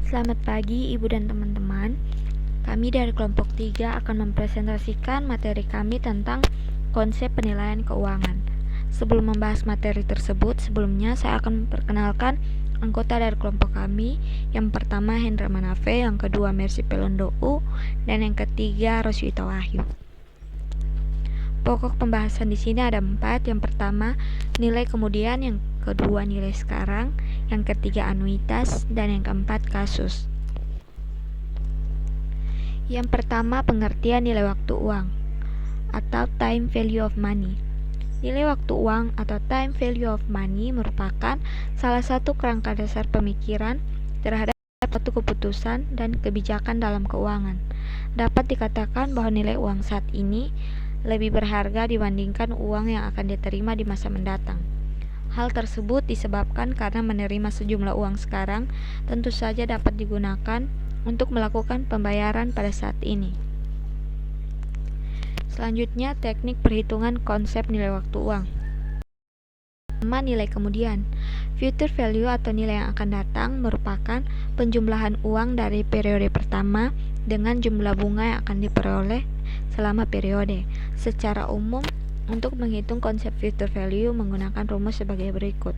Selamat pagi Ibu dan teman-teman. Kami dari kelompok 3 akan mempresentasikan materi kami tentang konsep penilaian keuangan. Sebelum membahas materi tersebut, sebelumnya saya akan memperkenalkan anggota dari kelompok kami. Yang pertama Hendra Manafe, yang kedua Mercy Pelondou, dan yang ketiga Roswita Wahyu. Pokok pembahasan di sini ada 4. Yang pertama, nilai kemudian, yang kedua nilai sekarang, yang ketiga anuitas, dan yang keempat kasus. Yang pertama, pengertian nilai waktu uang atau time value of money. Nilai waktu uang atau time value of money merupakan salah satu kerangka dasar pemikiran terhadap suatu keputusan dan kebijakan dalam keuangan. Dapat dikatakan bahwa nilai uang saat ini lebih berharga dibandingkan uang yang akan diterima di masa mendatang. Hal tersebut disebabkan karena menerima sejumlah uang sekarang tentu saja dapat digunakan untuk melakukan pembayaran pada saat ini. Selanjutnya, teknik perhitungan konsep nilai waktu uang. Pertama, nilai kemudian. Future value atau nilai yang akan datang merupakan penjumlahan uang dari periode pertama dengan jumlah bunga yang akan diperoleh selama periode. Secara umum, untuk menghitung konsep future value menggunakan rumus sebagai berikut.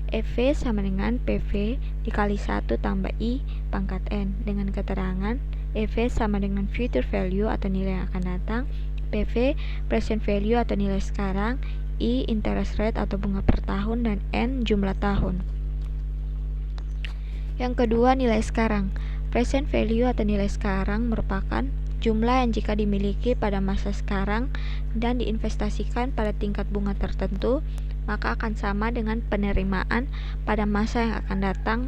EV sama dengan PV dikali 1 tambah I pangkat N, dengan keterangan EV sama dengan future value atau nilai yang akan datang, PV present value atau nilai sekarang, I interest rate atau bunga per tahun, dan N jumlah tahun. Yang kedua, nilai sekarang. Present value atau nilai sekarang merupakan jumlah yang jika dimiliki pada masa sekarang dan diinvestasikan pada tingkat bunga tertentu, maka akan sama dengan penerimaan pada masa yang akan datang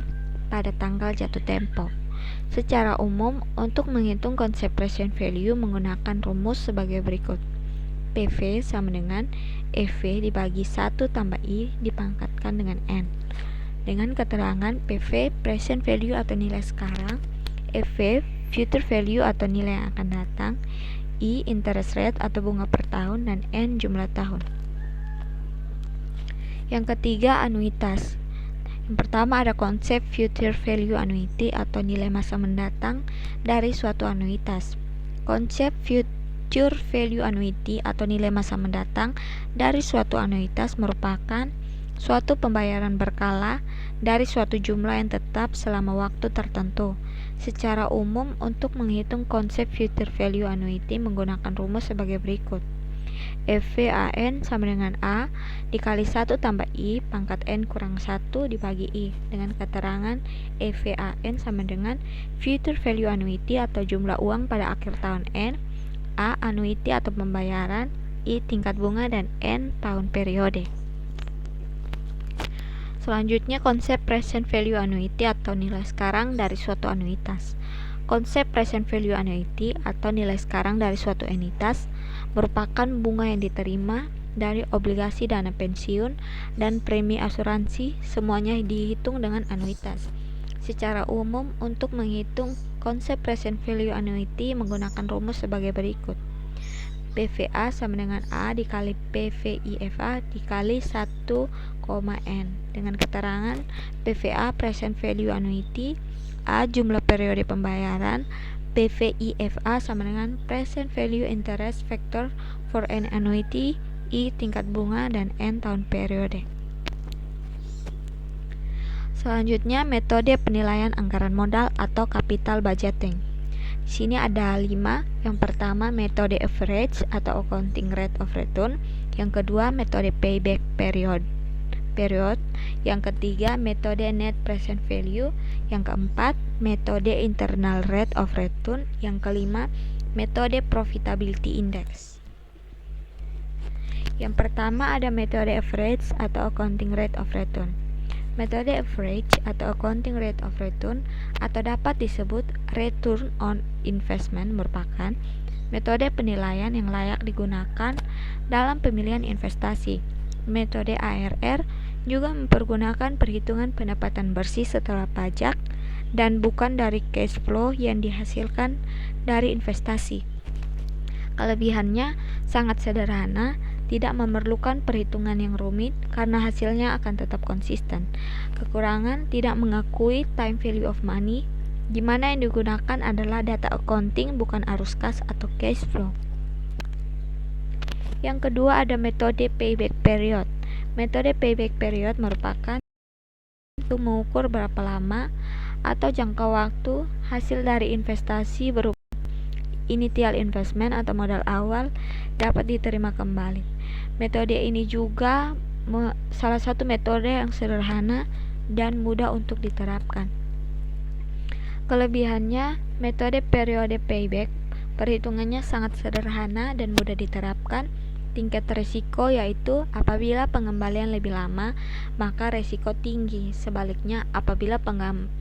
pada tanggal jatuh tempo. Secara umum, untuk menghitung konsep present value menggunakan rumus sebagai berikut. PV sama dengan EV dibagi 1 tambah I dipangkatkan dengan N. Dengan keterangan PV present value atau nilai sekarang, EV future value atau nilai yang akan datang, I interest rate atau bunga per tahun, dan N jumlah tahun. Yang ketiga, anuitas. Yang pertama ada konsep future value annuity atau nilai masa mendatang dari suatu anuitas. Konsep future value annuity atau nilai masa mendatang dari suatu anuitas merupakan suatu pembayaran berkala dari suatu jumlah yang tetap selama waktu tertentu. Secara umum, untuk menghitung konsep future value annuity menggunakan rumus sebagai berikut. EVAN sama dengan A dikali 1 tambah I pangkat N kurang 1 dibagi I, dengan keterangan EVAN sama dengan future value annuity atau jumlah uang pada akhir tahun N, A annuity atau pembayaran, I tingkat bunga, dan N tahun periode. Selanjutnya, konsep present value annuity atau nilai sekarang dari suatu anuitas. Konsep present value annuity atau nilai sekarang dari suatu entitas merupakan bunga yang diterima dari obligasi dana pensiun dan premi asuransi, semuanya dihitung dengan anuitas. Secara umum, untuk menghitung konsep present value annuity menggunakan rumus sebagai berikut. PVA sama dengan A dikali PVIFA dikali 1, N, dengan keterangan PVA present value annuity, A jumlah periode pembayaran, PVIFA sama dengan present value interest factor for an annuity, I tingkat bunga, dan N tahun periode. Selanjutnya, metode penilaian anggaran modal atau capital budgeting. Di sini ada 5. Yang pertama, metode average atau accounting rate of return. Yang kedua, metode payback period. Yang ketiga, metode net present value. Yang keempat, metode internal rate of return. Yang kelima, metode profitability index. Yang pertama ada metode average atau accounting rate of return. Metode average atau accounting rate of return atau dapat disebut return on investment merupakan metode penilaian yang layak digunakan dalam pemilihan investasi. Metode ARR juga mempergunakan perhitungan pendapatan bersih setelah pajak dan bukan dari cash flow yang dihasilkan dari investasi. Kelebihannya sangat sederhana, tidak memerlukan perhitungan yang rumit karena hasilnya akan tetap konsisten. Kekurangan, tidak mengakui time value of money di mana yang digunakan adalah data accounting, bukan arus kas atau cash flow. Yang kedua ada metode payback period. Metode payback period merupakan untuk mengukur berapa lama atau jangka waktu hasil dari investasi berupa initial investment atau modal awal dapat diterima kembali. Metode ini juga salah satu metode yang sederhana dan mudah untuk diterapkan. Kelebihannya, metode periode payback perhitungannya sangat sederhana dan mudah diterapkan. Tingkat risiko yaitu apabila pengembalian lebih lama, maka risiko tinggi. Sebaliknya, apabila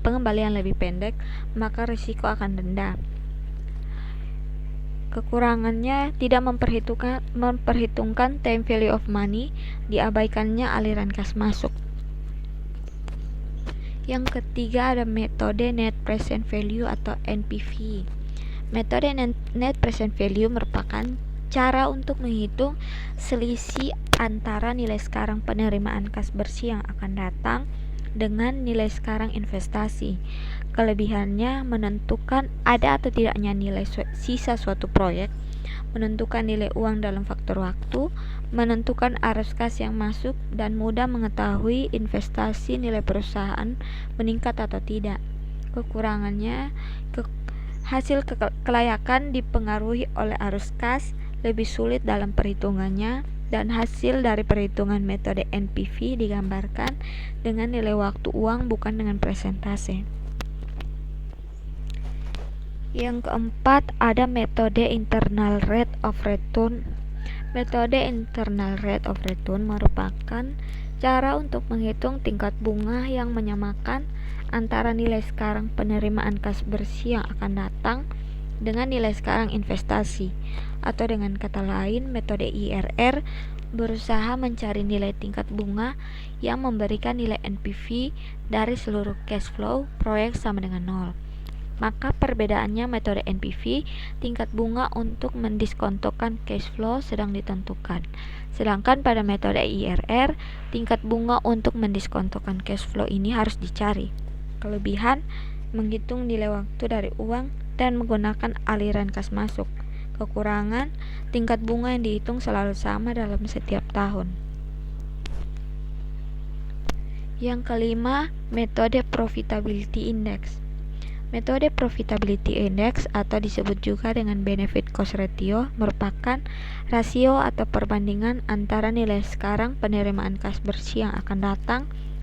pengembalian lebih pendek, maka risiko akan rendah. Kekurangannya tidak memperhitungkan time value of money, diabaikannya aliran kas masuk. Yang ketiga ada metode net present value atau NPV. Metode net present value merupakan cara untuk menghitung selisih antara nilai sekarang penerimaan kas bersih yang akan datang dengan nilai sekarang investasi. Kelebihannya menentukan ada atau tidaknya nilai sisa suatu proyek, menentukan nilai uang dalam faktor waktu, menentukan arus kas yang masuk, dan mudah mengetahui investasi nilai perusahaan meningkat atau tidak. Kekurangannya, hasil kelayakan dipengaruhi oleh arus kas, lebih sulit dalam perhitungannya, dan hasil dari perhitungan metode NPV digambarkan dengan nilai waktu uang, bukan dengan persentase. Yang keempat ada metode internal rate of return. Metode internal rate of return merupakan cara untuk menghitung tingkat bunga yang menyamakan antara nilai sekarang penerimaan kas bersih yang akan datang dengan nilai sekarang investasi. Atau dengan kata lain, metode IRR berusaha mencari nilai tingkat bunga yang memberikan nilai NPV dari seluruh cash flow proyek sama dengan 0. Maka perbedaannya, metode NPV, tingkat bunga untuk mendiskontokan cash flow sedang ditentukan. Sedangkan pada metode IRR, tingkat bunga untuk mendiskontokan cash flow ini harus dicari. Kelebihan, menghitung nilai waktu dari uang dan menggunakan aliran kas masuk. Kekurangan, tingkat bunga yang dihitung selalu sama dalam setiap tahun. Yang kelima, metode profitability index. Metode profitability index atau disebut juga dengan benefit cost ratio merupakan rasio atau perbandingan antara nilai sekarang penerimaan kas bersih yang akan datang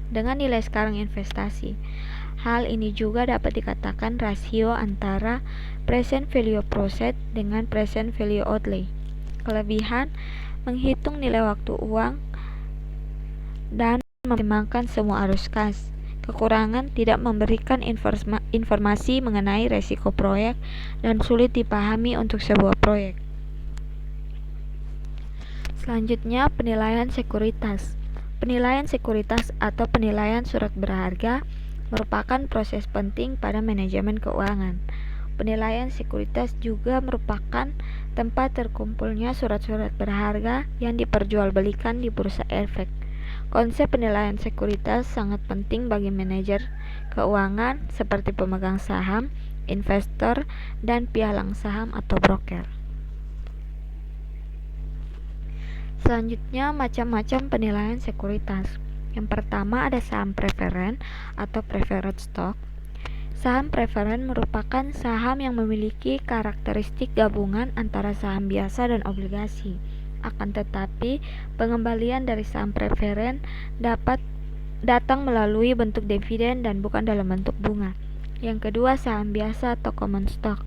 dengan nilai sekarang investasi. Hal ini juga dapat dikatakan rasio antara present value process dengan present value outlay. Kelebihan, menghitung nilai waktu uang dan mempertimbangkan semua arus kas. Kekurangan, tidak memberikan informasi mengenai resiko proyek dan sulit dipahami untuk sebuah proyek. Selanjutnya, penilaian sekuritas. Penilaian sekuritas atau penilaian surat berharga merupakan proses penting pada manajemen keuangan. Penilaian sekuritas juga merupakan tempat terkumpulnya surat-surat berharga yang diperjualbelikan di bursa efek. Konsep penilaian sekuritas sangat penting bagi manajer keuangan seperti pemegang saham, investor, dan pialang saham atau broker. Selanjutnya, macam-macam penilaian sekuritas. Yang pertama ada saham preferen atau preferred stock. Saham preferen merupakan saham yang memiliki karakteristik gabungan antara saham biasa dan obligasi. Akan tetapi, pengembalian dari saham preferen dapat datang melalui bentuk dividen dan bukan dalam bentuk bunga. Yang kedua, saham biasa atau common stock.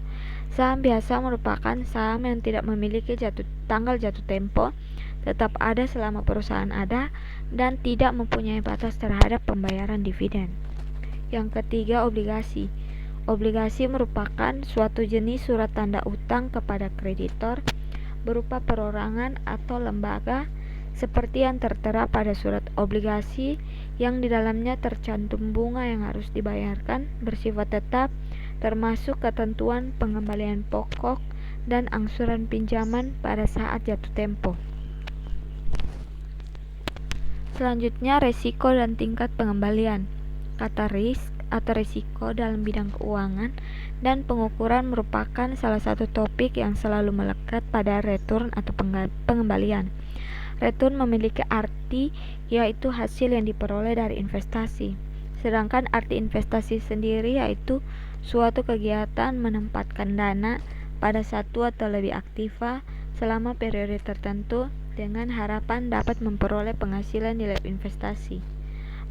Saham biasa merupakan saham yang tidak memiliki tanggal jatuh tempo, tetap ada selama perusahaan ada, dan tidak mempunyai batas terhadap pembayaran dividen. Yang ketiga, obligasi. Obligasi merupakan suatu jenis surat tanda utang kepada kreditor berupa perorangan atau lembaga seperti yang tertera pada surat obligasi yang di dalamnya tercantum bunga yang harus dibayarkan bersifat tetap, termasuk ketentuan pengembalian pokok dan angsuran pinjaman pada saat jatuh tempo. Selanjutnya, resiko dan tingkat pengembalian. Kata risk atau risiko dalam bidang keuangan, dan pengukuran merupakan salah satu topik yang selalu melekat pada return atau pengembalian. Return memiliki arti yaitu hasil yang diperoleh dari investasi, sedangkan arti investasi sendiri yaitu suatu kegiatan menempatkan dana pada satu atau lebih aktiva selama periode tertentu dengan harapan dapat memperoleh penghasilan nilai investasi.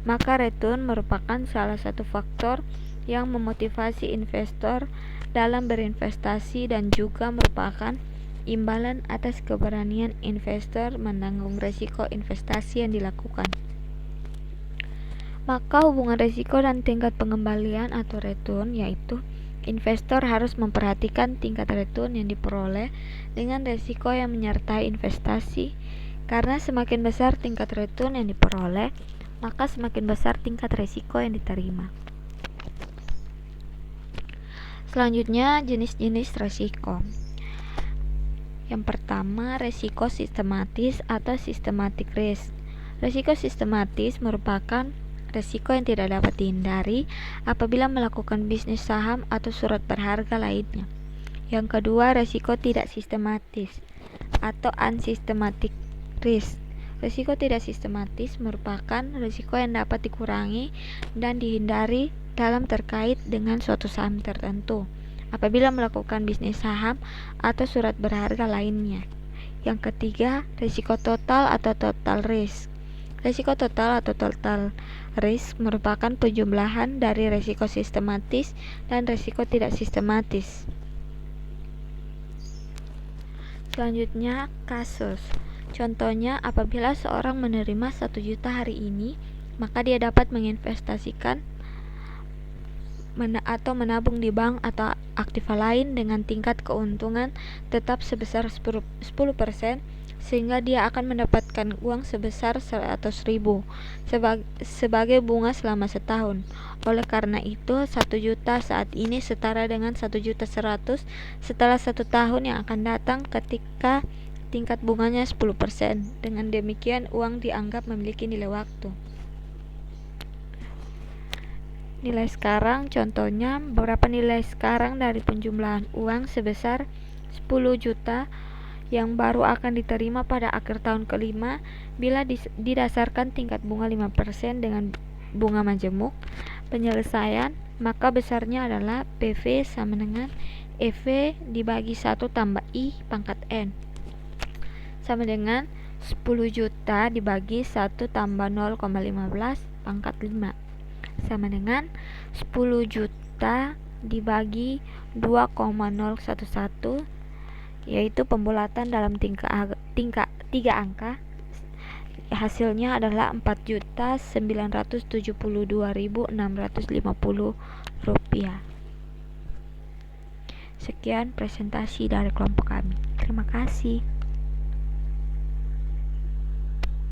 Maka return merupakan salah satu faktor yang memotivasi investor dalam berinvestasi dan juga merupakan imbalan atas keberanian investor menanggung risiko investasi yang dilakukan. Maka hubungan risiko dan tingkat pengembalian atau return yaitu investor harus memperhatikan tingkat return yang diperoleh dengan risiko yang menyertai investasi, karena semakin besar tingkat return yang diperoleh, maka semakin besar tingkat risiko yang diterima. Selanjutnya, jenis-jenis risiko. Yang pertama, risiko sistematis atau systematic risk. Risiko sistematis merupakan risiko yang tidak dapat dihindari apabila melakukan bisnis saham atau surat berharga lainnya. Yang kedua, risiko tidak sistematis atau unsystematic risk. Risiko tidak sistematis merupakan risiko yang dapat dikurangi dan dihindari dalam terkait dengan suatu saham tertentu apabila melakukan bisnis saham atau surat berharga lainnya. Yang ketiga, risiko total atau total risk. Risiko total atau total risk merupakan penjumlahan dari risiko sistematis dan risiko tidak sistematis. Selanjutnya, kasus. Contohnya, apabila seorang menerima 1 juta hari ini, maka dia dapat menginvestasikan atau menabung di bank atau aktiva lain dengan tingkat keuntungan tetap sebesar 10%, sehingga dia akan mendapatkan uang sebesar 100.000 sebagai bunga selama setahun. Oleh karena itu, 1 juta saat ini setara dengan 1.100.000 setelah 1 tahun yang akan datang ketika tingkat bunganya 10%. Dengan demikian, uang dianggap memiliki nilai waktu. Nilai sekarang, contohnya beberapa nilai sekarang dari penjumlahan uang sebesar 10 juta yang baru akan diterima pada akhir tahun kelima bila didasarkan tingkat bunga 5% dengan bunga majemuk penyelesaian, maka besarnya adalah PV sama dengan EV dibagi 1 tambah I pangkat N sama dengan 10 juta dibagi 1 tambah 0,15 pangkat 5 sama dengan 10 juta dibagi 2,011, yaitu pembulatan dalam tiga angka. Hasilnya adalah 4.972.650 rupiah. Sekian presentasi dari kelompok kami. Terima kasih.